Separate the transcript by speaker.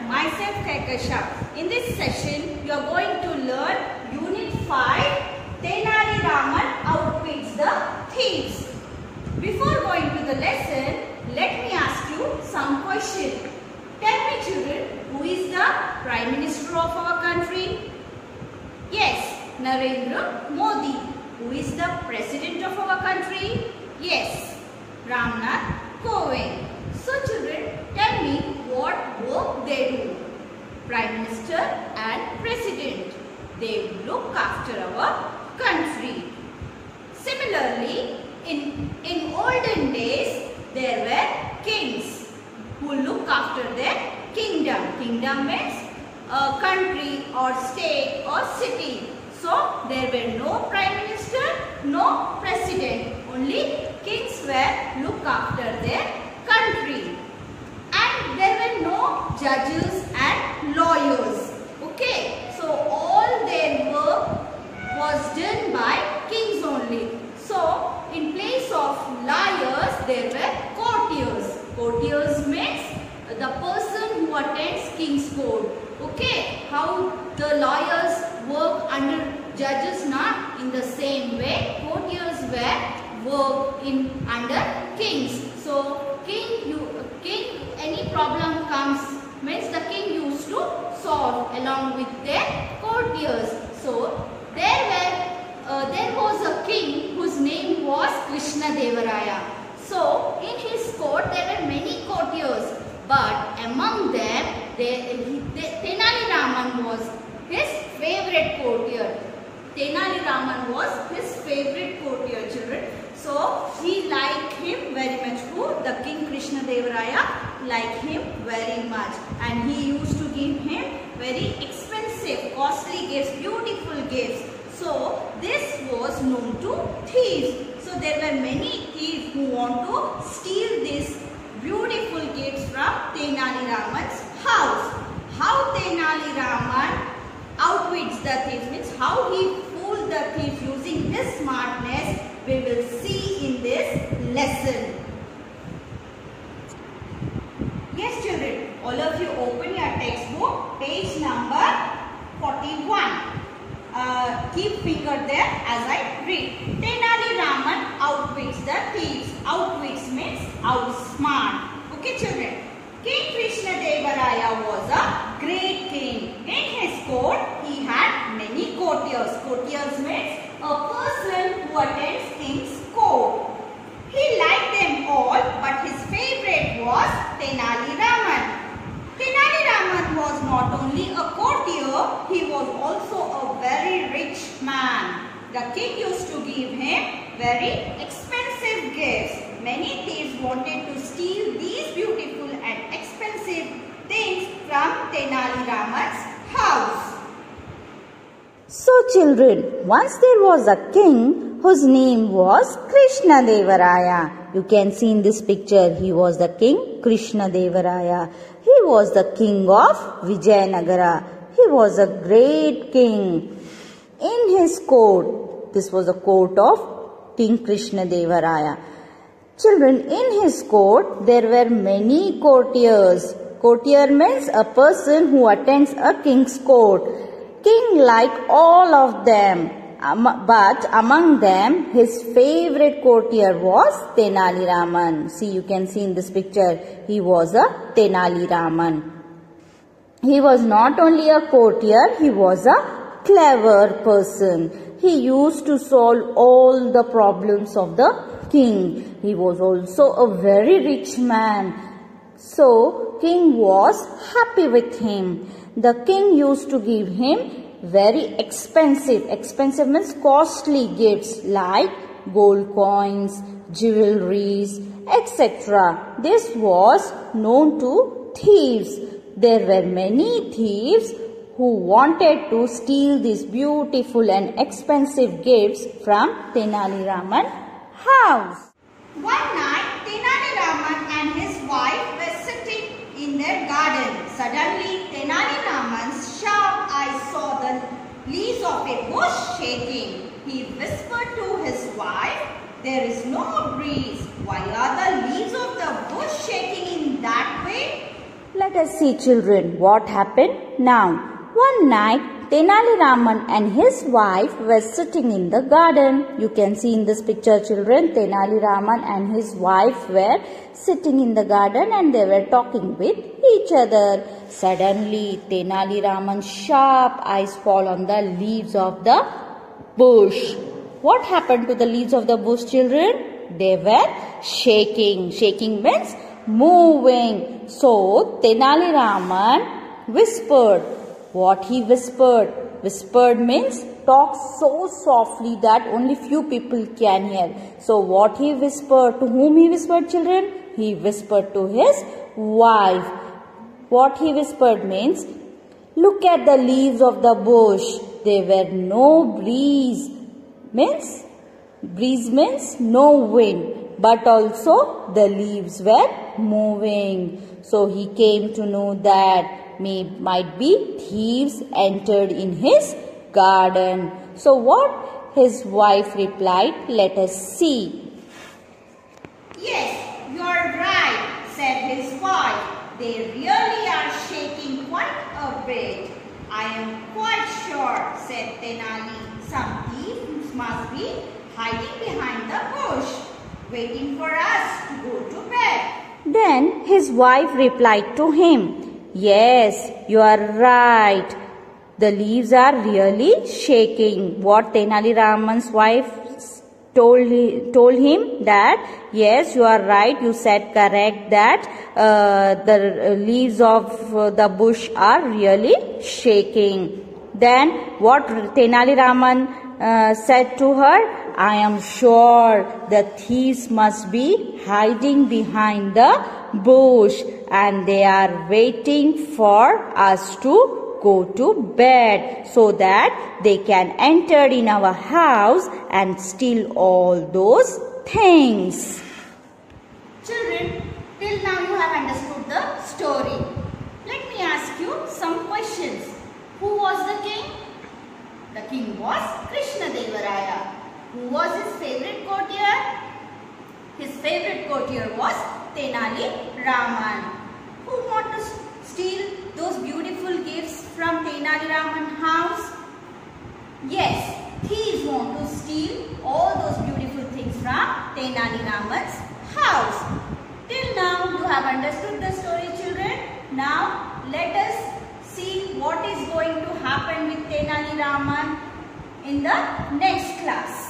Speaker 1: myself Kaikasha. In this session, you are going to learn Unit 5, Tenali Raman outwits the thieves. Before going to the lesson, let me ask you some questions. Tell me children, who is the Prime Minister of our country? Yes, Narendra Modi. Who is the President of our country? Yes, Ramnath Kovind. So children, tell me what work they do. Prime Minister and President. They look after our country. Similarly, in olden days, there were kings who look after their kingdom. Kingdom means a country or state or city. So, there were no Prime Minister, no President. Only kings were look after their country. And there were no judges and lawyers. Okay. So, all their work was done by kings only. So, in place of lawyers, there were courtiers. Courtiers means the person who attends king's court. Okay. How the lawyers work under judges, not in the same way. Courtiers were work in under kings. So, any problem comes means the king used to solve along with their courtiers. So, there was a king whose name was Krishna Devaraya. So, in his court there were many courtiers, but among them Tenali Raman was his favorite courtier. Tenali Raman was his favorite courtier, children. So, he liked him very much. Who? The King Krishna Devaraya liked him very much. And he used to give him very expensive, costly gifts, beautiful gifts. So, this was known to thieves. So, there were many thieves who want to steal these beautiful gifts from Tenali Raman's house. How Tenali Raman outwits the thieves means how he fooled the thieves using this smartness, we will see in this lesson. Yes children, all of you open your textbook, page number 41. Keep finger there as I read. Tenali Raman outwits the thieves. Outwits means outsmart. Okay children. King Krishna Devaraya was a great king. In his court, he had many courtiers. Courtiers means a person who attends king's court. He liked them all, but his favorite was Tenali Raman. Tenali Raman was not only a courtier, he was also a very rich man. The king used to give him very expensive gifts. Many thieves wanted to steal these beautiful and expensive things from Tenali Raman's house.
Speaker 2: So children, once there was a king whose name was Krishna Devaraya. You can see in this picture, he was the king Krishna Devaraya. He was the king of Vijayanagara. He was a great king. In his court, this was the court of King Krishna Devaraya. Children, in his court, there were many courtiers. Courtier means a person who attends a king's court. King liked all of them, but among them, his favorite courtier was Tenali Raman. See, you can see in this picture, he was a Tenali Raman. He was not only a courtier, he was a clever person. He used to solve all the problems of the king. He was also a very rich man. So, king was happy with him. The king used to give him very expensive means costly gifts like gold coins, jewelries, etc. This was known to thieves. There were many thieves who wanted to steal these beautiful and expensive gifts from Tenali Raman's house.
Speaker 1: One night, Tenali Raman and his wife were sitting in their garden. Suddenly, Tenali Raman's sharp eyes saw the leaves of a bush shaking. He whispered to his wife, "There is no breeze. Why are the leaves of the bush shaking in that way?"
Speaker 2: Let Let us see, children, what happened now. One night, Tenali Raman and his wife were sitting in the garden. You can see in this picture, children, Tenali Raman and his wife were sitting in the garden and they were talking with each other. Suddenly, Tenali Raman's sharp eyes fall on the leaves of the bush. What happened to the leaves of the bush, children? They were shaking. Shaking means moving. So, Tenali Raman whispered. What he whispered? Whispered means talk so softly that only few people can hear. So what he whispered? To whom he whispered, children? He whispered to his wife. What he whispered means, look at the leaves of the bush. There were no breeze. Breeze means no wind. But also the leaves were moving. So he came to know that might be thieves entered in his garden. So what his wife replied, let us see.
Speaker 1: Yes, you are right, said his wife. They really are shaking quite a bit. I am quite sure, said Tenali. Some thieves must be hiding behind the bush, waiting for us to go to bed.
Speaker 2: Then his wife replied to him, yes, you are right. The leaves are really shaking. What Tenali Raman's wife told him that, yes, you are right. You said correct that the leaves of the bush are really shaking. Then what Tenali Raman said to her, I am sure the thieves must be hiding behind the bush and they are waiting for us to go to bed so that they can enter in our house and steal all those things.
Speaker 1: Children, till now you have understood the story. Let me ask you some questions. Who was the king? The king was Krishnadeva. Who was his favorite courtier? His favorite courtier was Tenali Raman. Who want to steal those beautiful gifts from Tenali Raman's house? Yes, thieves want to steal all those beautiful things from Tenali Raman's house. Till now you have understood the story, children. Now let us see what is going to happen with Tenali Raman in the next class.